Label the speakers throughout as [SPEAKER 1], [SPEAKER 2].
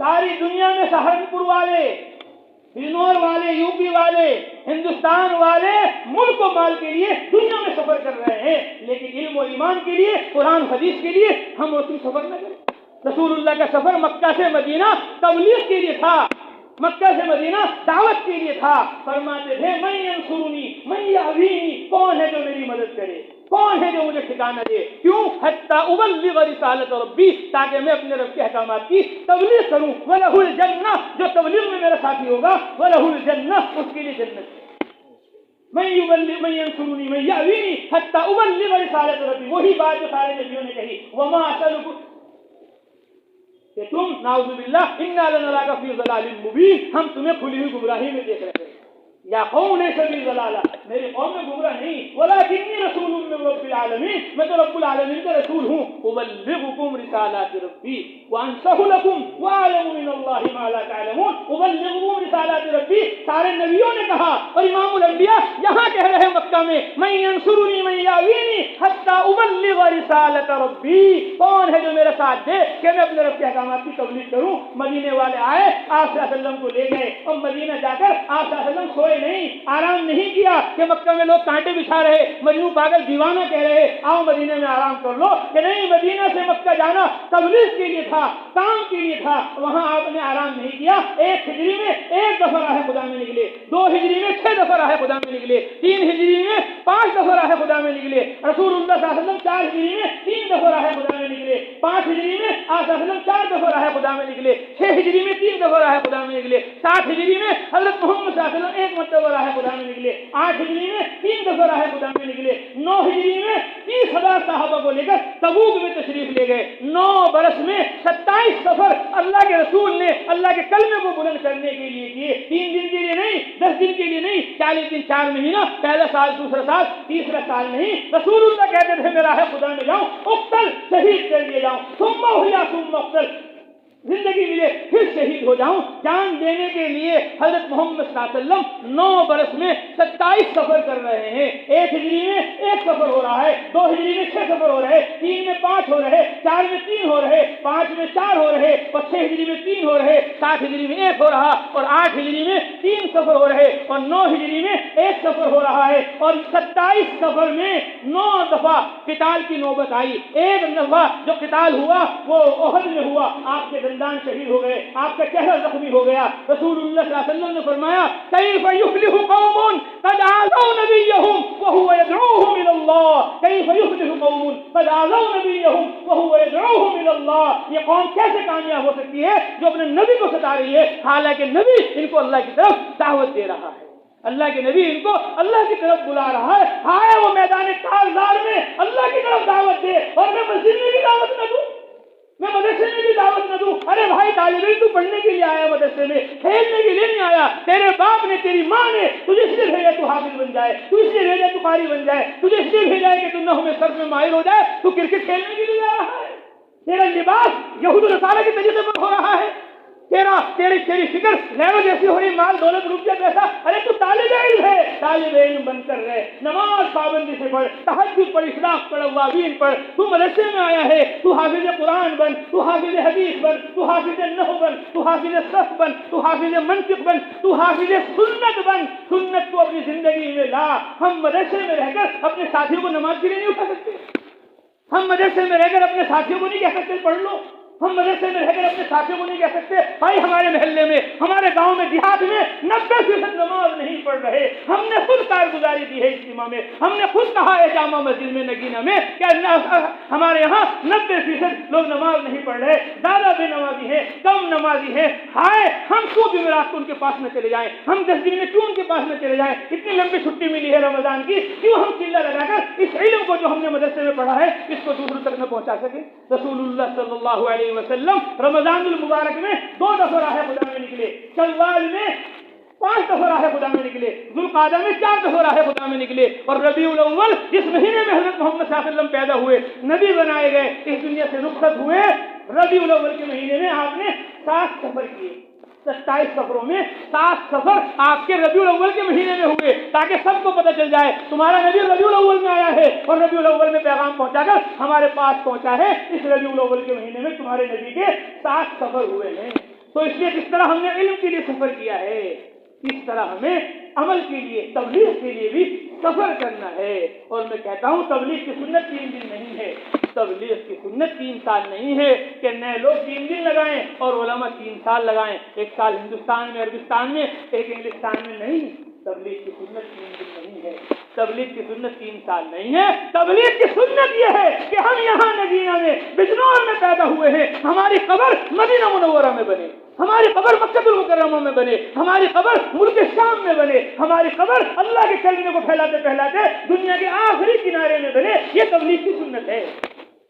[SPEAKER 1] ساری دنیا میں سہارنپور والے، بجنور والے، یو پی والے، ہندوستان والے ملک و مال کے لیے دنیا میں سفر کر رہے ہیں، لیکن علم و ایمان کے لیے، قرآن حدیث کے لیے ہم اور تم سفر نہ کریں۔ رسول اللہ کا سفر مکہ سے مدینہ تبلیغ کے لیے تھا، مکہ سے مدینہ دعوت کے لیے تھا۔ فرماتے تھے من ینصرنی من یعوینی، کون ہے جو میری مدد کرے، کون ہے جو مجھے ٹھکانہ دے؟ کیوں؟ حتی ابلغ رسالت ربی، تاکہ میں اپنے رب کے احکامات کی تبلیغ کروں۔ وَلَهُ الْجَنَّةُ، جو تبلیغ میں میرا ساتھی ہوگا، وَلَهُ الْجَنَّةُ، اس کے لیے جنت ہے۔ من ینصرنی من یعوینی حتی ابلغ رسالت ربی، وہی بات جو سارے نبیوں نے کہی، وما اسألکم، کہ تم نعوذ باللہ انا لنراک فی ضلال مبین، ہم تمہیں کھلی ہوئی گمراہی میں دیکھ رہے ہیں۔ یا قوم لیس بی ضلالہ، میری قوم میں گمراہ نہیں، ولکنی رسول من رب العالمین، میں تو رب العالمین کا رسول ہوں۔ ابلغکم رسالات ربی وانصح لکم واعلم من اللہ ما لا تعلمون، ابلغکم رسالات ربی، سارے نبیوں نے کہا، اور امام الانبیاء یہاں کہہ رہے ہیں مکہ میں من ینصرنی من یعوینی حتی ابلغ رسالت ربی، کون ہے جو میرا ساتھ دے کہ میں اپنے رب کے احکامات کی تبلیغ کروں۔ مدینے والے آئے، آپ صلی اللہ علیہ وسلم کو لے گئے، اور مدینہ جا کر آپ صلی اللہ علیہ وسلم سوئے نہیں، آرام نہیں کیا کہ مکہ میں لوگ کانٹے بچھا رہے، مجنون پاگل دیوانہ کہہ رہے آؤ مدینے میں آرام کر لو، کہ نہیں، مدینہ سے مکہ جانا تبلیغ کے لیے تھا، کام کے لیے تھا، وہاں آپ نے آرام نہیں کیا۔ 1 ہجری میں 1 دفعہ راہ خدا میں نکلے، 2 ہجری میں 6 دفعہ راہ خدا میں نکلے، 3 ہجری میں 5 دفعہ راہ خدا میں نکلے، رسول اللہ صلی اللہ علیہ وسلم 4 ہجری میں 3 دفعہ راہ خدا میں نکلے، 5 ہجری میں آپ صلی اللہ علیہ وسلم 4 دفعہ راہ خدا میں نکلے، 6 ہجری میں 3 دفعہ راہ خدا میں نکلے، 7 ہجری میں حضرت محمد صلی اللہ علیہ وسلم 1 مرتبہ راہ خدا میں نکلے، 8 ہجری میں 3 دفعہ راہ خدا میں نکلے، 9 ہجری میں 30,000 صحابہ کو لے کر تبوک میں تشریف لے گئے۔ 9 برس میں 27 سفر اللہ کے رسول نے اللہ کے کلمے کو بلند کرنے کے لیے کیے، 3 دن کے لیے نہیں، 10 دن کے لیے نہیں، 40 دن 4 مہینہ، پہلا سال، دوسرا سال، تیسرا سال نہیں۔ رسول اللہ کہتے تھے میں راہ خدا میں جاؤں، اقتل، شہید کر دیے جاؤں، ثم احیا ثم اقتل، زندگی ملے پھر شہید ہو جاؤں، جان دینے کے لیے حضرت محمد صلی اللہ علیہ وسلم 9 برس میں 27 سفر کر رہے ہیں۔ 1 ہجری میں 1 سفر ہو رہا ہے، 2 ہجری میں 6 سفر ہو رہے، 3 میں 5 ہو رہے، 4 میں 3 ہو رہے، 5 میں 4 ہو رہے، اور 6 ہجری میں 3 ہو رہے، 7 ہجری میں 1 ہو رہا، اور 8 ہجری میں 3 سفر ہو رہے، اور 9 ہجری میں 1 سفر ہو رہا ہے، اور 27 سفر میں 9 دفعہ قتال کی نوبت آئی۔ 1 دفعہ جو قتال ہوا وہ احد میں ہوا، آپ کے دندان شہید ہو گئے، آپ کا چہرہ زخمی ہو گیا۔ رسول اللہ صلی اللہ علیہ وسلم نے فرمایا کیف یفلح قوم قد آذوا نبیہم وہو یدعوہم الی اللہ، کیف یفلح قوم قد آذوا نبیہم وہو یدعوہم الی اللہ، یہ قوم کیسے کامیاب ہو سکتی ہے جو اپنے نبی کو ستا رہی ہے حالانکہ نبی ان کو اللہ کی طرف دعوت دے رہا ہے، اللہ کے نبی ان کو اللہ کی طرف بلا رہا ہے۔ ہائے وہ میدان کارزار میں اللہ کی طرف دعوت دے اور میں مسجد میں بھی دعوت نہ دوں، میں مدرسے میں بھی دعوت نہ دوں۔ ارے بھائی طالب علم تو پڑھنے کے لیے آیا مدرسے میں، کھیلنے کے لیے نہیں آیا۔ تیرے باپ نے، تیری ماں نے تجھے اس لیے بھیجا تو حافظ بن جائے، تو اس لیے بھیجا تو قاری بن جائے، تجھے اس لیے بھیجا ہے کہ تو نحو میں صرف میں ماہر ہو جائے، تو کرکٹ کھیلنے کے لیے آ رہا ہے۔ تیرا لباس یہود و نصارہ کے طریقے پر ہو رہا ہے، تیری فکر لیو جیسی ہو رہی، مال دولت روپیہ پیسہ۔ ارے تو طالب علم ہے، طالب علم بن کر رہے، نماز پابندی سے پڑھ، تہجد پڑھ، اشراق پڑھ، اوابین پڑھ۔ تو مدرسے میں آیا ہے، تو حافظ قرآن بن، تو حافظ حدیث بن، تو حافظ نحو بن، تو حافظ صرف بن، تو حافظ منطق بن، تو حافظ سنت بن۔ سنت کو اپنی زندگی میں لا۔ ہم مدرسے میں رہ کر اپنے ساتھیوں کو نماز کے لیے نہیں اٹھا سکتے، ہم مدرسے میں رہ کر اپنے ساتھیوں کو نہیں کہہ سکتے پڑھ لو، ہم مدرسے میں رہ کر اپنے ساتھیوں کو نہیں کہہ سکتے بھائی ہمارے محلے میں، ہمارے گاؤں میں، دیہات میں 90% نماز نہیں پڑھ رہے۔ ہم نے خود کارگزاری دی ہے اجتماع میں، ہم نے خود کہا ہے جامع مسجد میں نگینہ میں کہ ہمارے یہاں 90% لوگ نماز نہیں پڑھ رہے، زیادہ بے نمازی ہیں، کم نمازی ہیں۔ ہائے ہم کیوں جمعرات کو ان کے پاس نہ چلے جائیں، ہم 10 دن میں کیوں ان کے پاس نہ چلے جائیں، اتنی لمبی چھٹی ملی ہے رمضان کی، کیوں ہم چلہ لگا کر اس علم کو جو ہم نے مدرسے میں پڑھا ہے اس کو دوسروں تک نہ پہنچا سکے۔ رسول اللہ صلی اللہ علیہ وسلم رمضان المبارک میں 2 دفعہ راہ خدا میں نکلے، شوال میں 5 دفعہ راہ خدا میں نکلے، ذوالقعدہ میں 4 دفعہ راہ خدا میں نکلے، اور ربیع الاول جس مہینے میں حضرت محمد صلی اللہ علیہ وسلم پیدا ہوئے، نبی بنائے گئے، اس دنیا سے رخصت ہوئے، ربیع الاول کے مہینے میں آپ نے 7 سفر کیے۔ 27 سفروں میں 7 سفر آپ کے ربیع الاول کے مہینے میں ہوئے، تاکہ سب کو پتہ چل جائے تمہارا نبی ربیع الاول میں آیا ہے، اور ربیع الاول میں پیغام پہنچا کر ہمارے پاس پہنچا ہے۔ اس ربیع الاول کے مہینے میں تمہارے نبی کے 7 سفر ہوئے ہیں۔ تو اس لیے جس طرح ہم نے علم کے لیے سفر کیا ہے اس طرح ہمیں عمل کے لیے تبلیغ کے لیے بھی سفر کرنا ہے. اور میں کہتا ہوں تبلیغ کی سنت 3 دن نہیں ہے, تبلیغ کی سنت 3 سال نہیں ہے کہ نئے لوگ 3 دن لگائیں اور علماء 3 سال لگائیں, 1 سال ہندوستان میں, عربستان میں, 1 انگلستان میں. نہیں, تبلیغ کی سنت 3 دن نہیں ہے, تبلیغ کی سنت 3 سال نہیں ہے. تبلیغ کی سنت یہ ہے کہ ہم یہاں مدینہ میں بجنور میں پیدا ہوئے ہیں, ہماری قبر مدینہ منورہ میں بنے, ہماری قبر مکہ المکرمہ میں بنے, ہماری قبر ملک شام میں بنے, ہماری قبر اللہ کے کلمے کو پھیلاتے پھیلاتے دنیا کے آخری کنارے میں بنے. یہ تبلیغ کی سنت ہے,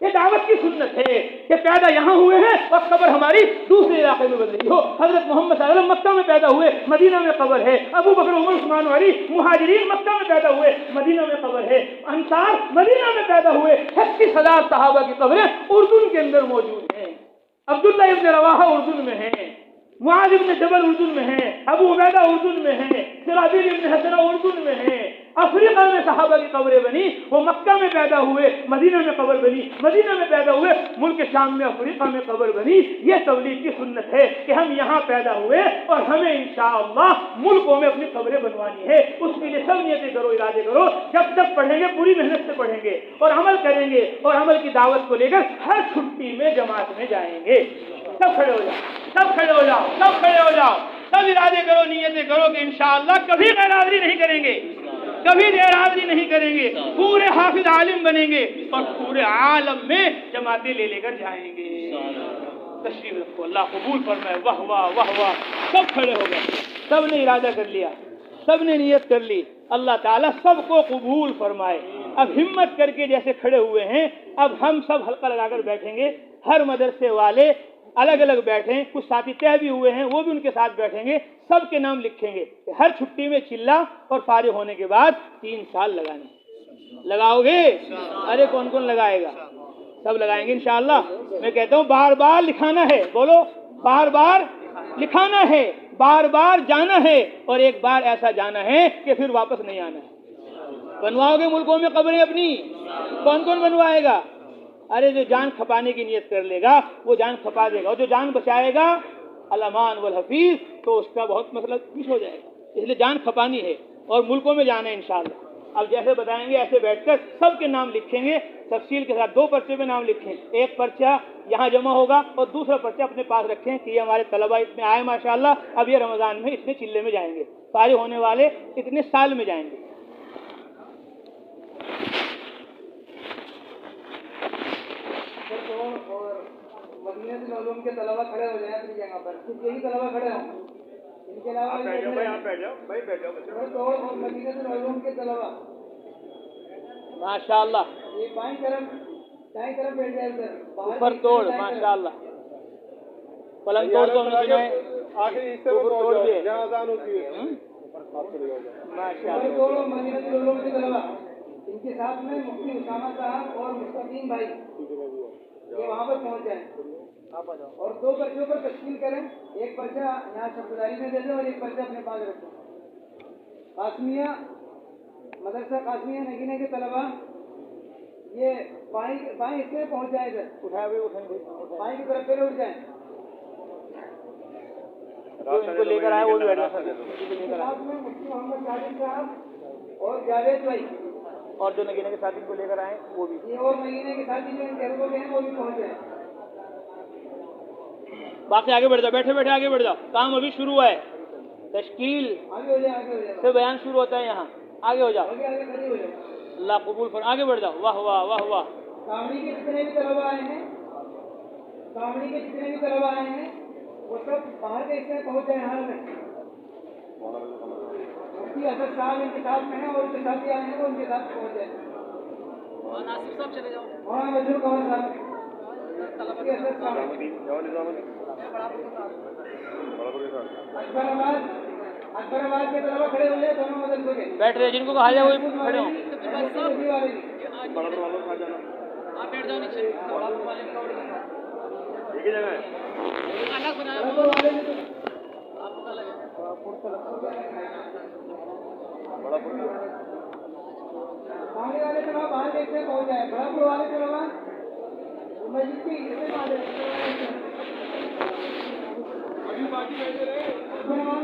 [SPEAKER 1] یہ دعوت کی سنت ہے کہ پیدا یہاں ہوئے ہیں اور قبر ہماری دوسرے علاقے میں بن رہی ہو. حضرت محمد صلی اللہ علیہ وسلم مکہ میں پیدا ہوئے, مدینہ میں قبر ہے. ابو بکر, عمر, عثمان, علی مہاجرین مکہ میں پیدا ہوئے, مدینہ میں قبر ہے. انصار مدینہ میں پیدا ہوئے. 36,000 صحابہ کی قبریں اردن کے اندر موجود ہیں. عبداللہ ابن رواحہ اردن میں ہیں, معاذ ابن جبل اردن میں ہیں, ابو عبیدہ اردن میں ہیں, شرحبیل ابن حسنہ اردن میں ہیں. افریقہ میں صحابہ کی قبریں بنی, وہ مکہ میں پیدا ہوئے, مدینہ میں قبر بنی, مدینہ میں پیدا ہوئے, ملک شام میں, افریقہ میں قبر بنی. یہ تبلیغ کی سنت ہے کہ ہم یہاں پیدا ہوئے اور ہمیں انشاءاللہ ملکوں میں اپنی قبریں بنوانی ہے. اس کے لیے سب نیتیں کرو, ارادے کرو. جب تک پڑھیں گے پوری محنت سے پڑھیں گے اور عمل کریں گے, اور عمل کی دعوت کو لے کر ہر چھٹی میں جماعت میں جائیں گے. سب کھڑے ہو جاؤ, سب کھڑے ہو جاؤ, سب کھڑے ہو جاؤ, سب ارادے کرو, نیتیں کرو کہ انشاءاللہ کبھی غیر حاضری نہیں کریں گے, کبھی غیر حاضری نہیں کریں گے, پورے حافظ عالم بنیں گے اور پورے عالم میں جماعتیں لے لے کر جائیں گے. تشریف رکھو, اللہ قبول فرمائے. واہ واہ واہ واہ. سب کھڑے ہو گئے, سب نے ارادہ کر لیا, سب نے نیت کر لی. اللہ تعالیٰ سب کو قبول فرمائے. اب ہمت کر کے جیسے کھڑے ہوئے ہیں, اب ہم سب حلقہ لگا کر بیٹھیں گے. ہر مدرسے والے الگ الگ بیٹھیں, کچھ ساتھی طے بھی ہوئے ہیں وہ بھی ان کے ساتھ بیٹھیں گے. سب کے نام لکھیں گے, ہر چھٹی میں چلا اور فارغ ہونے کے بعد 3 سال لگانے. لگاؤ گے؟ ارے کون کون لگائے گا؟ سب لگائیں گے انشاءاللہ. میں کہتا ہوں بار بار لکھانا ہے, بولو بار بار لکھانا ہے, بار بار جانا ہے, اور ایک بار ایسا جانا ہے کہ پھر واپس نہیں آنا ہے. بنواؤ گے ملکوں میں قبریں اپنی؟ کون کون بنوائے گا؟ ارے جو جان کھپانے کی نیت کر لے گا وہ جان کھپا دے گا, اور جو جان بچائے گا الامان والحفیظ تو اس کا بہت مسئلہ پیش ہو جائے گا. اس لیے جان کھپانی ہے اور ملکوں میں جانا ہے انشاءاللہ. اب جیسے بتائیں گے ایسے بیٹھ کر سب کے نام لکھیں گے تفصیل کے ساتھ. 2 پرچے میں نام لکھیں, ایک پرچہ یہاں جمع ہوگا اور دوسرا پرچہ اپنے پاس رکھیں کہ یہ ہمارے طلبہ اتنے آئے ماشاءاللہ, اب یہ رمضان میں اتنے چلے میں جائیں گے, فارغ ہونے والے اتنے سال میں جائیں گے. مدینہ سے علوم کے طلبہ کھڑے ہو جائیں اپنی جگہ پر, صرف یہی طلبہ کھڑے ہوں, ان کے علاوہ مدینہ سے علوم کے طلبہ ماشاءاللہ یہ بائیں طرف بیٹھ جائے سر, اوپر توڑ ماشاءاللہ. پلنگ توڑ تو ہم نے سنا ہے, آخری حصے میں توڑ بھی ہے جہاں اذان ہوتی ہے ماشاءاللہ. مدینہ سے علوم کے طلبہ, ان کے ساتھ میں مفتی اسامہ صاحب اور مستقیم بھائی یہ وہاں پر پہنچ جائیں اور 2 پرچوں پر تشکیل کریں. ایک پرچہ یہاں شفداری میں دے دیں اور ایک پرچہ اپنے پاس رکھیں. قاسمیہ مدرسہ قاسمیہ نگینہ کے طلبہ یہ بائیں حصے میں پہنچ جائیں, ادھر بائیں کی طرف پہلے اٹھ جائیں. ان کو لے کر آئے وہ بھی ساتھ میں مفتی محمد صادق صاحب اور جاوید بھائی, اور جو نگینہ کے ساتھی کو لے کر آئے وہ بھی, یہ اور نگینہ کے ساتھی جو ان گھروں کے ہیں وہ بھی پہنچ جائیں. باقی آگے بڑھ جاؤ, بیٹھے بیٹھے آگے بڑھ جاؤ, کام ابھی شروع ہے. تشکیل سے بیان شروع ہوتا ہے یہاں. آگے ہو جاؤ, اللہ قبول فرمائے. آگے بڑھ جاؤ. واہ واہ واہ واہ. کامڑی کے جتنے بھی طلبہ آئے ہیں وہ سب باہر کے حصے میں پہنچ جائیں حال میں. مفتی اسد صاحب ان کے ساتھ میں ہیں اور ان کے ساتھی آئے ہیں وہ ان کے ساتھ پہنچ جائیں. ناصر صاحب چلے جاؤ. ہاں مجھے کون صاحب اکبر آباد کے طلبہ کھڑے ہوئے دونوں مدرسوں کے بیٹھ رہے, جن کو کہا جائے وہی کھڑے ہوں. آپ بیٹھ جاؤ نیچے, ایک ہی جگہ ہے الگ بنایا آپ کو الگ ہے. آنے والے طلبہ باہر دیکھتے پہنچ جائے. بڑا پور والے طلبہ مسجد کی
[SPEAKER 2] باقی بیٹھے رہے